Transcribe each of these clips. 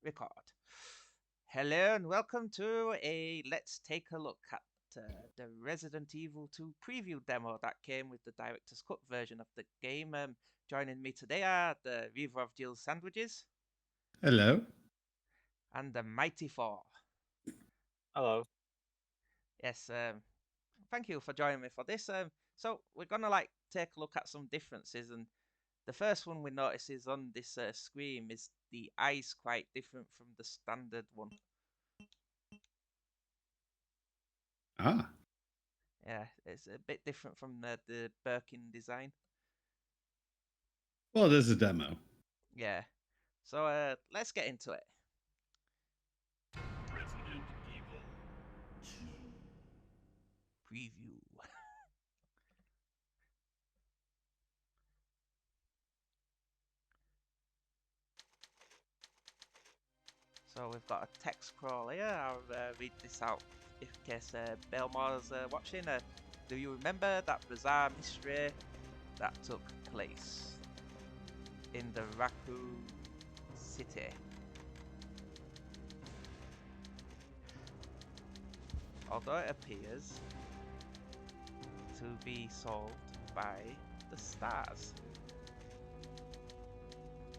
Record. Hello and welcome to a let's take a look at the Resident Evil 2 preview demo that came with the director's cut version of the game. Joining me today are the Reaver of Jill's Sandwiches Hello. and the Mighty Four. Hello. Yes, thank you for joining me for this. So we're gonna take a look at some differences, and the first one we notice is on this screen is the eyes quite different from the standard one. Ah, Yeah, it's a bit different from the Birkin design. well, this is a demo. Yeah. So let's get into it. Resident Evil 2. Preview. So we've got a text scroll here. I'll read this out in case Belmore's watching. Do you remember that bizarre mystery that took place in the Raccoon City? Although it appears to be solved by the stars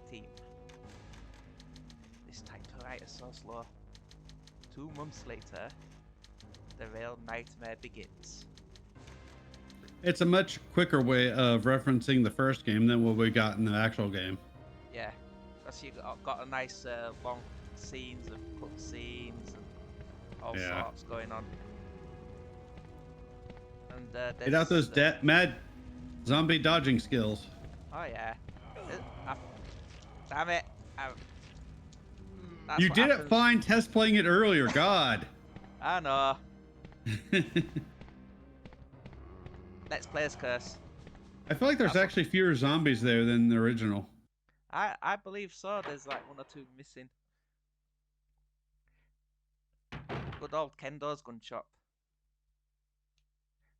team. This typewriter is so slow. 2 months later, the real nightmare begins. It's a much quicker way of referencing the first game than what we got in the actual game. Yeah, because you got a nice long scenes of cut scenes and all Yeah. sorts going on. And Get out those mad zombie dodging skills. Oh yeah. Damn it. That's You what did it happens. fine test playing it earlier. God. I know. Let's play as Curse. I feel like there's That's- actually fewer zombies there than the original. I believe so. There's like 1 or 2 missing. Good old Kendo's gun shop.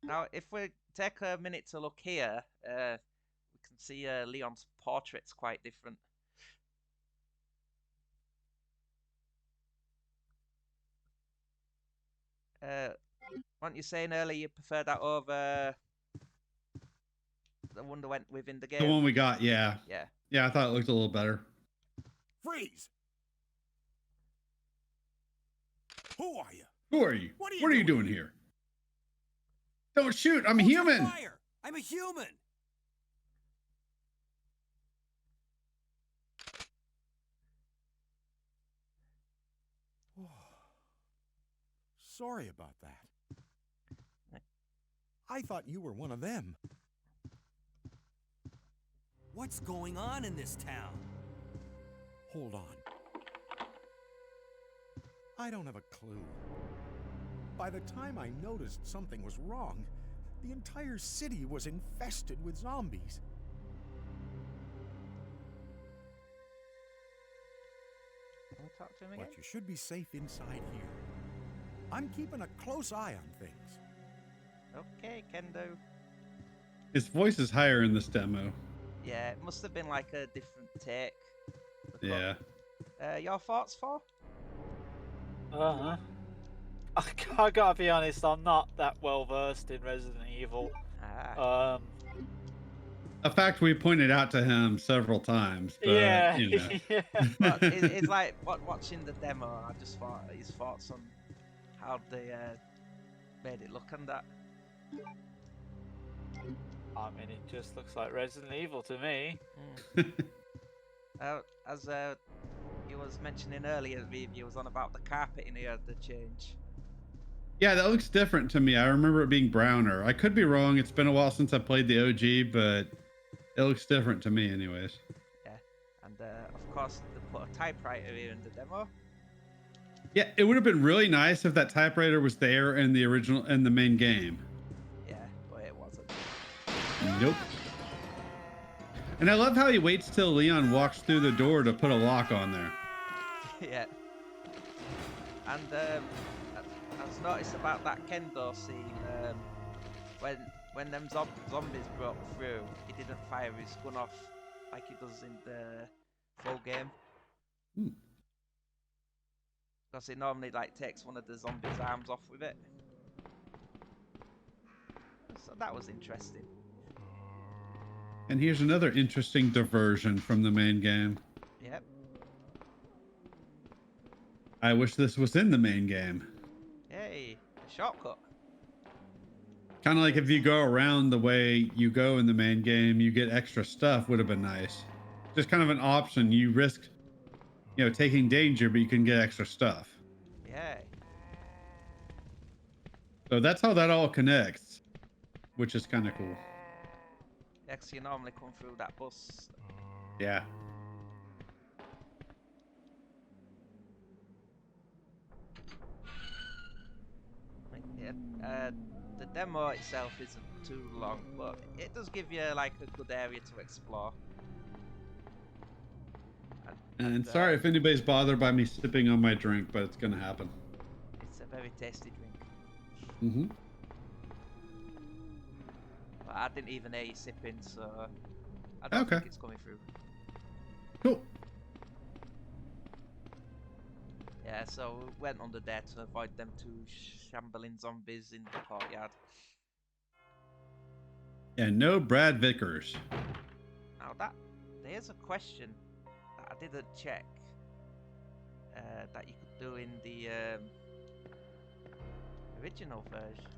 Now, if we take a minute to look here, we can see Leon's portrait's quite different. Weren't you saying earlier you prefer that over the one that went within the game? The one we got, yeah. Yeah. Yeah, I thought it looked a little better. Freeze! Who are you? Who are you? What are What are you you doing doing here? Don't shoot. I'm a human. Fire! I'm a human! Sorry about that. I thought you were one of them. What's going on in this town? Hold on. I don't have a clue. By the time I noticed something was wrong, the entire city was infested with zombies. Can we talk to him again? But you should be safe inside here. I'm keeping a close eye on things. Okay, Kendo. His voice is higher in this demo. Yeah, it must have been like a different take. Yeah. Your thoughts, for? Uh-huh. I gotta be honest, I'm not that well versed in Resident Evil. Ah. A fact we pointed out to him several times. But, Yeah. You know. Yeah. But it's like watching the demo. I just thought his thoughts on how they made it look and that. I mean, it just looks like Resident Evil to me. As you was mentioning earlier, you was on about the carpet in here, the change. Yeah, that looks different to me. I remember it being browner. I could be wrong. It's been a while since I played the OG, but it looks different to me anyways. Yeah, and of course they put a typewriter here in the demo. Yeah, it would have been really nice if that typewriter was there in the original, in the main game. Yeah, but it wasn't. Nope. And I love how he waits till Leon walks through the door to put a lock on there. Yeah. And I was noticed about that Kendo scene when them zombies broke through, he didn't fire his gun off like he does in the full game. Because it normally like takes one of the zombies' arms off with it. So that was interesting. And here's another interesting diversion from the main game. Yep. I wish this was in the main game. Hey, a shortcut. Kind of like if you go around the way you go in the main game, you get extra stuff, would have been nice. Just kind of an option. You risk, taking danger, but you can get extra stuff. Yeah. So that's how that all connects, which is kind of cool. Yeah, 'cause you normally come through that bus. Yeah. Yeah, the demo itself isn't too long, but it does give you like a good area to explore. And sorry if anybody's bothered by me sipping on my drink, but it's gonna happen. It's a very tasty drink. Mm-hmm. But I didn't even hear you sipping, so I don't Okay. think it's coming through. Cool. Yeah, so we went under there to avoid them two shambling zombies in the courtyard. And no Brad Vickers. Now there's a question that I didn't check that you could do in the original version,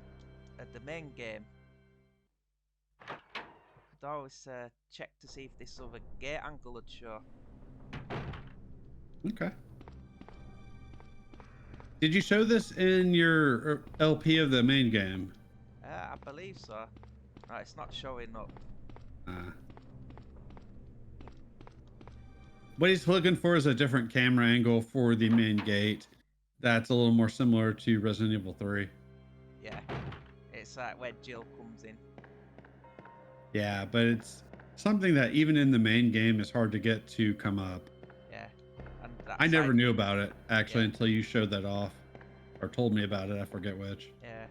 the main game. You could always check to see if this other gate angle would show. Okay. Did you show this in your LP of the main game? I believe so. No, it's not showing up. What he's looking for is a different camera angle for the main gate. That's a little more similar to Resident Evil 3. Yeah, it's like where Jill comes in. Yeah, but it's something that even in the main game is hard to get to come up. Yeah, and I never side- knew about it, actually, Yeah. until you showed that off. Or told me about it, I forget which. Yeah,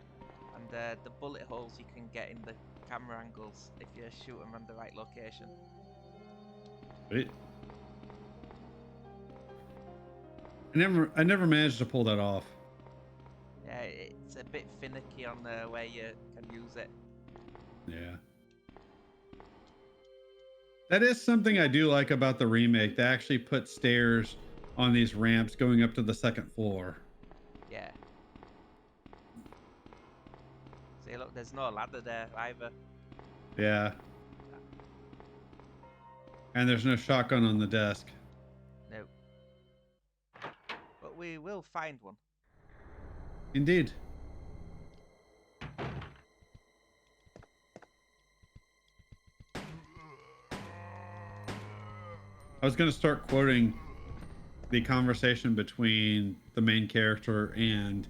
and the bullet holes you can get in the camera angles if you shoot them on the right location. Sweet. I never managed to pull that off. Yeah, it's a bit finicky on where you can use it. Yeah. That is something I do like about the remake. They actually put stairs on these ramps going up to the second floor. Yeah. See, look, there's no ladder there either. Yeah. And there's no shotgun on the desk. No. But we will find one. Indeed. I was going to start quoting the conversation between the main character and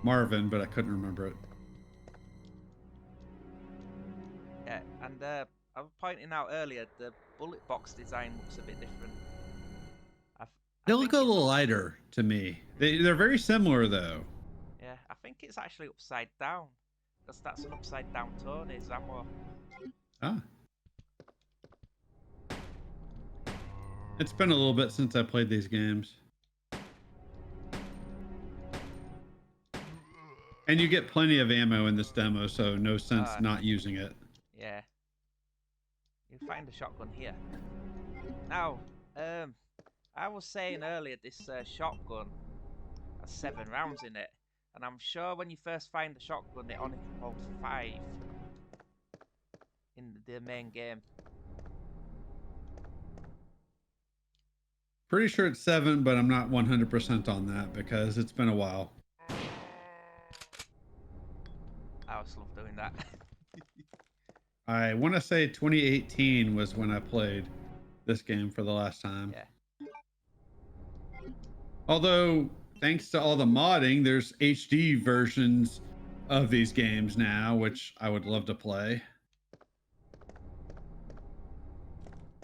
Marvin, but I couldn't remember it. Yeah, and I was pointing out earlier, the bullet box design looks a bit different. They I look think a it's little lighter to me. They're very similar, though. Yeah, I think it's actually upside down. Because that's an upside down tone, is ammo. Ah. It's been a little bit since I played these games. And you get plenty of ammo in this demo, so no sense not using it. Yeah. You'll find a shotgun here. Now, I was saying earlier this shotgun has 7 rounds in it. And I'm sure when you first find the shotgun, it only can hold 5 in the main game. Pretty sure it's 7, but I'm not 100% on that because it's been a while. I always love doing that. I want to say 2018 was when I played this game for the last time. Yeah. Although, thanks to all the modding, there's HD versions of these games now, which I would love to play.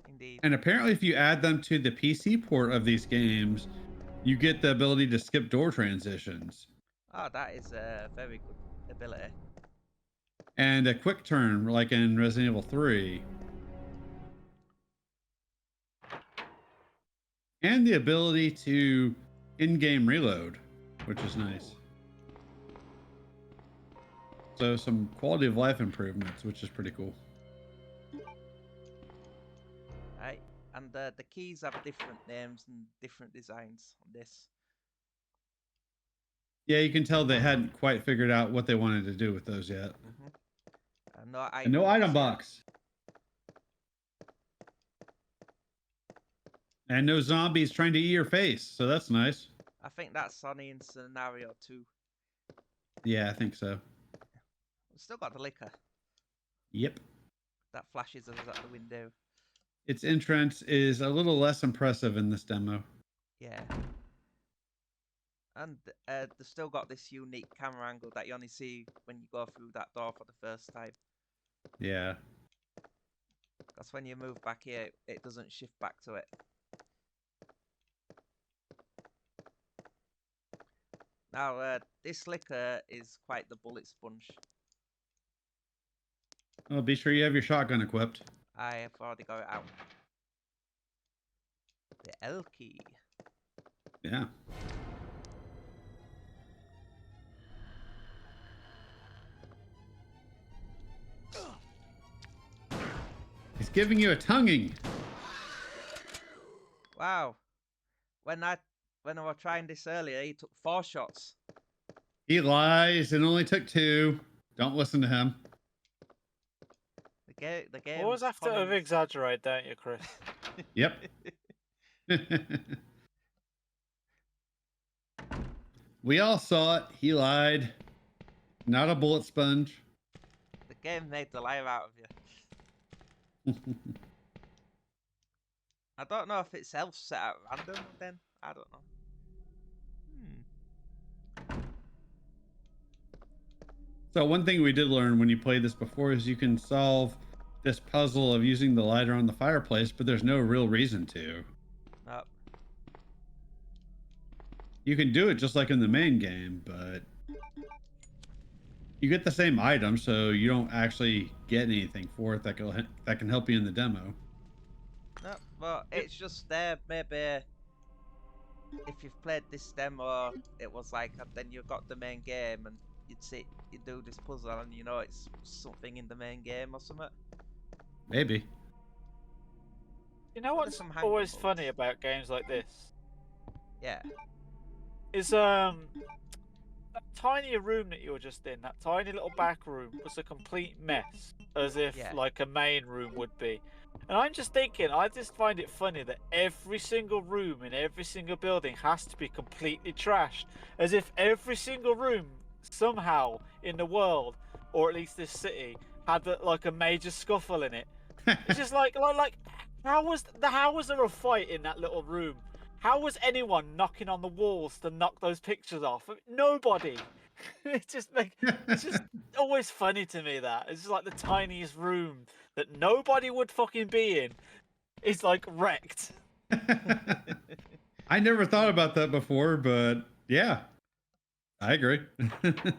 Indeed. And apparently, if you add them to the PC port of these games, you get the ability to skip door transitions. Oh, that is a very good ability. And a quick turn, like in Resident Evil 3. And the ability to in-game reload, which is nice. So some quality of life improvements, which is pretty cool. Right, and the keys have different names and different designs on this. Yeah, you can tell they hadn't quite figured out what they wanted to do with those yet. No And no item box. And no zombies trying to eat your face, so that's nice. I think that's Sonny in scenario 2. Yeah, I think so. We've still got the liquor Yep. that flashes us at the window. Its entrance is a little less impressive in this demo. Yeah. And they've still got this unique camera angle that you only see when you go through that door for the first time. Yeah. Because when you move back here, it doesn't shift back to it. Now, this liquor is quite the bullet sponge. Oh, be sure you have your shotgun equipped. I have already got it out. The L key. Yeah. He's giving you a tonguing. Wow. When I was trying this earlier, he took 4 shots. He lies. It only took 2. Don't listen to him. The game. Always have to over-exaggerate, don't you, Chris? Yep. We all saw it. He lied. Not a bullet sponge. The game made the liar out of you. I don't know if it's self set at random then. I don't know. So one thing we did learn when you played this before is you can solve this puzzle of using the lighter on the fireplace, but there's no real reason to. Nope. You can do it just like in the main game, but you get the same item, so you don't actually get anything for it that can help you in the demo. No, but it's just there. Maybe if you've played this demo, it was like, and then you got the main game, and you do this puzzle, and you know it's something in the main game or something. Maybe. You know what's some always hang funny about games like this? Yeah. Is that tiny room that you were just in, that tiny little back room, was a complete mess, as if like a main room would be. And I'm just thinking, I just find it funny that every single room in every single building has to be completely trashed, as if every single room somehow in the world, or at least this city, had like a major scuffle in it. It's just like how was there a fight in that little room? How was anyone knocking on the walls to knock those pictures off? Nobody. It's just always funny to me that it's just like the tiniest room that nobody would fucking be in is like wrecked. I never thought about that before, but yeah, I agree. Because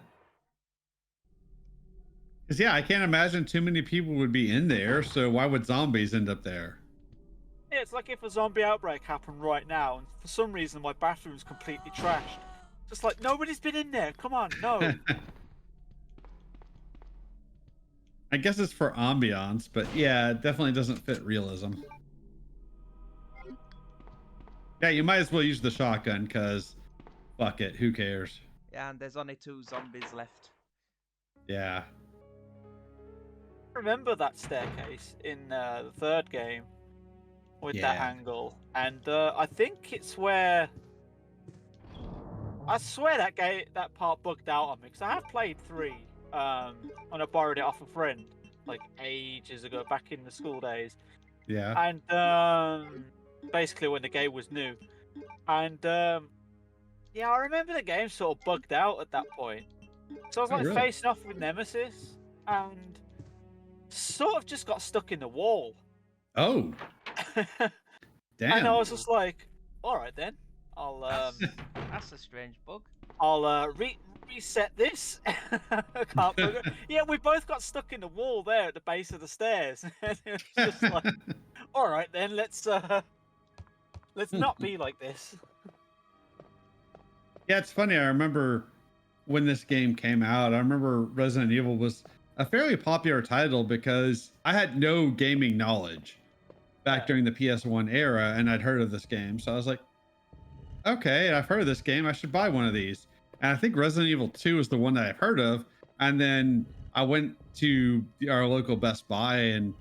yeah, I can't imagine too many people would be in there, so why would zombies end up there? Yeah, it's like if a zombie outbreak happened right now, and for some reason my bathroom's completely trashed. Just like, nobody's been in there. Come on, no. I guess it's for ambiance, but yeah, it definitely doesn't fit realism. Yeah, you might as well use the shotgun, because fuck it, who cares? Yeah, and there's only 2 zombies left. Yeah. Remember that staircase in the third game with that angle, and I think it's where I swear that part bugged out on me, because I have played 3 and I borrowed it off a friend like ages ago, back in the school days. Yeah. And basically when the game was new, and yeah, I remember the game sort of bugged out at that point. So I was like really? facing off with Nemesis, and sort of just got stuck in the wall. Oh. Damn. And I was just like, all right then, I'll That's a strange bug. I'll reset this. I can't figure. Yeah, we both got stuck in the wall there at the base of the stairs. And it was just like, all right then, let's not be like this. Yeah, it's funny. I remember when this game came out, I remember Resident Evil was a fairly popular title because I had no gaming knowledge back Yeah. during the PS1 era, and I'd heard of this game. So I was like, okay, I've heard of this game. I should buy one of these. And I think Resident Evil 2 is the one that I've heard of. And then I went to our local Best Buy and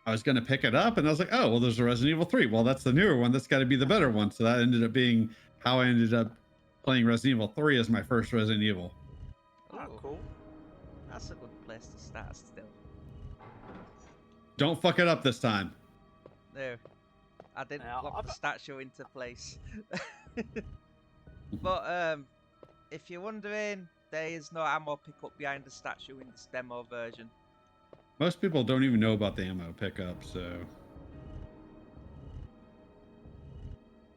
I was going to pick it up. And I was like, oh, well, there's a Resident Evil 3. Well, that's the newer one. That's got to be the better one. So that ended up being how I ended up playing Resident Evil 3 as my first Resident Evil. Ah, Ooh, cool. that's a good place to start still. Don't fuck it up this time. No, I didn't Now, lock I've- the statue into place. But if you're wondering, there is no ammo pickup behind the statue in this demo version. Most people don't even know about the ammo pickup. So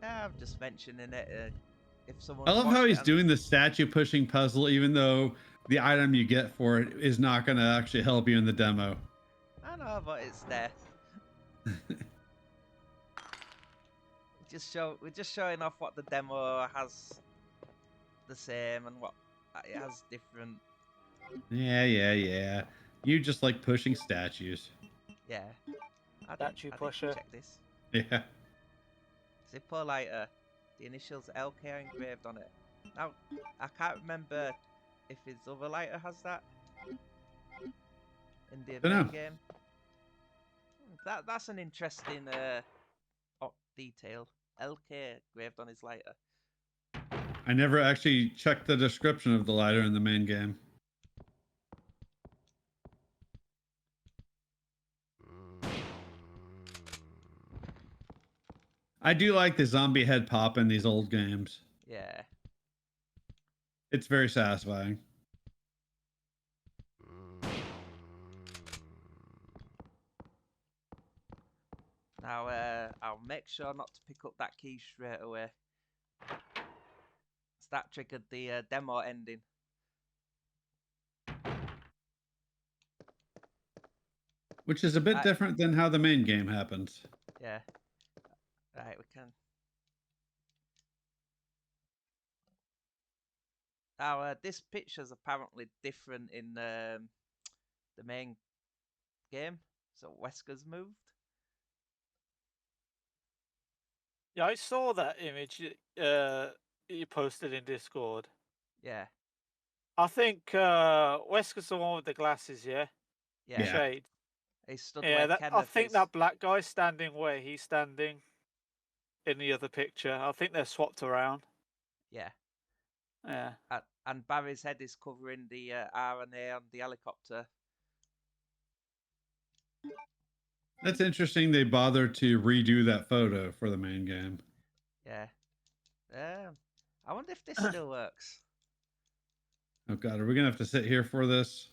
Yeah, I'm just mentioning it. If someone I love how he's doing the statue pushing puzzle, even though the item you get for it is not going to actually help you in the demo. I know, but it's there. We're just showing off what the demo has the same and what it has different. Yeah. You just like pushing statues. Yeah. Statue I didn't pusher. check this. Yeah. Zippo lighter. The initials LK are engraved on it. Now, I can't remember if his other lighter has that in the Dunno. main game. That's an interesting detail. LK engraved on his lighter. I never actually checked the description of the lighter in the main game. I do like the zombie head pop in these old games. Yeah. It's very satisfying. Now, I'll make sure not to pick up that key straight away. That triggered the demo ending. Which is a bit different than how the main game happens. Yeah. Right, we can. Now, this picture's apparently different in the main game. So Wesker's moved. Yeah, I saw that image you posted in Discord. Yeah. I think Wesker's the one with the glasses, yeah? Yeah. Yeah. Shade. He stood Yeah, where I Kenneth think is. that black guy's standing where he's standing in the other picture. I think they're swapped around. Yeah. Yeah. And Barry's head is covering the RNA on the helicopter. That's interesting. They bothered to redo that photo for the main game. Yeah. I wonder if this still works. Oh God, are we gonna have to sit here for this?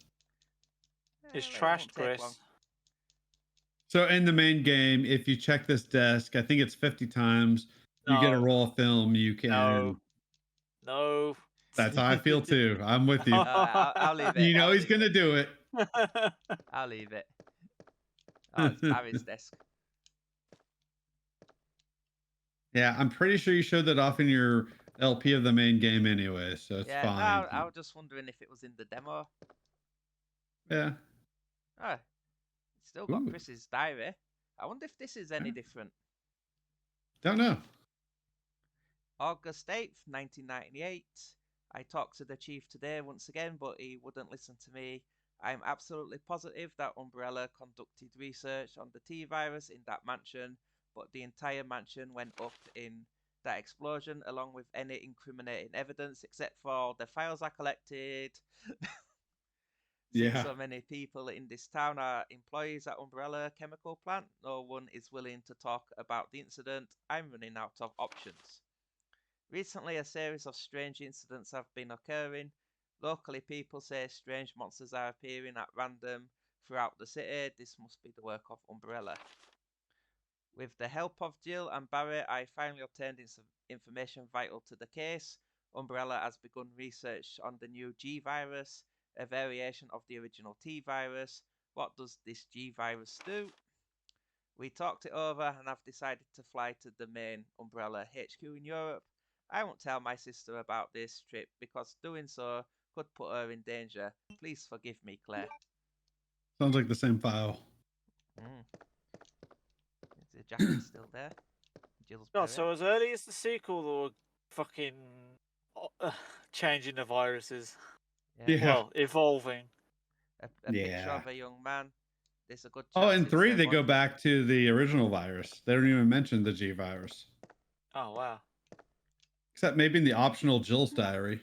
It's Well, it trashed, won't take long. Chris. So in the main game, if you check this desk, I think it's 50 times, you get a No. roll of film. You can. No. That's how I feel too. I'm with you. I'll leave it. You know I'll he's leave gonna it. do it. I'll leave it. Oh, it's Barry's desk. Yeah, I'm pretty sure you showed that off in your LP of the main game anyway, so it's Yeah, fine. I was just wondering if it was in the demo. Yeah. Oh, it's still got Ooh. Chris's diary. I wonder if this is any different. Don't know. August 8th, 1998. I talked to the chief today once again, but he wouldn't listen to me. I'm absolutely positive that Umbrella conducted research on the T-virus in that mansion, but the entire mansion went up in that explosion along with any incriminating evidence except for the files I collected. Since Yeah. so many people in this town are employees at Umbrella Chemical Plant, no one is willing to talk about the incident. I'm running out of options. Recently, a series of strange incidents have been occurring. Locally, people say strange monsters are appearing at random throughout the city. This must be the work of Umbrella. With the help of Jill and Barry, I finally obtained information vital to the case. Umbrella has begun research on the new G virus, a variation of the original T virus. What does this G virus do? We talked it over and I've decided to fly to the main Umbrella HQ in Europe. I won't tell my sister about this trip because doing so could put her in danger. Please forgive me, Claire. Sounds like the same file. Mm. Is the jacket still there? Jill's God, beret? so as early as the sequel, they were fucking changing the viruses. Yeah. Well, evolving. A picture Yeah. of a young man. There's a good Oh, chance in it's 3, they one- go back to the original virus. They don't even mention the G virus. Oh wow. Except maybe in the optional Jill's diary.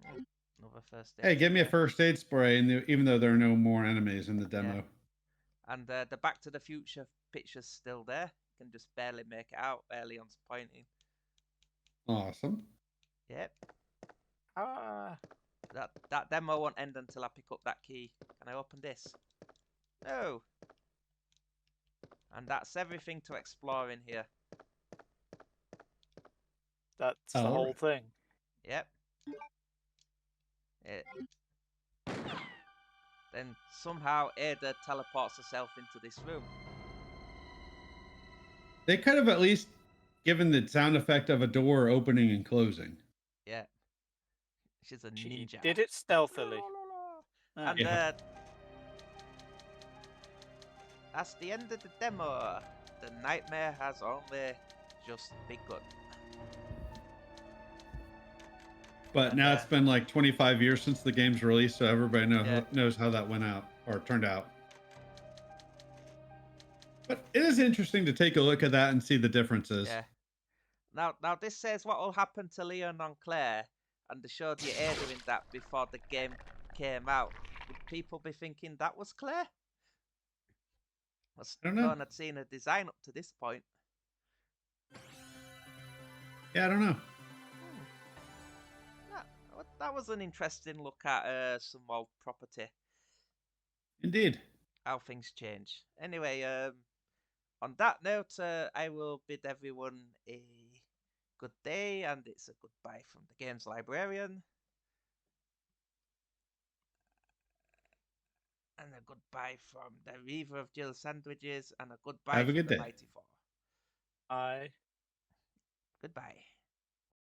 Another first aid. Hey, give me a spray. first aid spray, even though there are no more enemies in the demo. And the Back to the Future picture's still there. You can just barely make it out. Leon's pointing. Awesome. Yep. Ah. That demo won't end until I pick up that key. Can I open this? No. And that's everything to explore in here. That's the Oh, whole thing. Yep. Then somehow Ada teleports herself into this room. They could have at least given the sound effect of a door opening and closing. Yeah. She's a She ninja. did it stealthily. And Yeah. that's the end of the demo. The nightmare has only just begun. But now it's been like 25 years since the game's released, so everybody knows how that went out or turned out. But it is interesting to take a look at that and see the differences. Yeah. Now this says what will happen to Leon and Claire, and they showed you Ada in that before the game came out. Would people be thinking that was Claire? I don't know. No one had seen her design up to this point. Yeah, I don't know. That was an interesting look at some old property. Indeed. How things change. Anyway, on that note, I will bid everyone a good day, and it's a goodbye from the games librarian. And a goodbye from the Reaver of Jill Sandwiches, and a goodbye Have a from good the day. Mighty Four. Aye. Goodbye.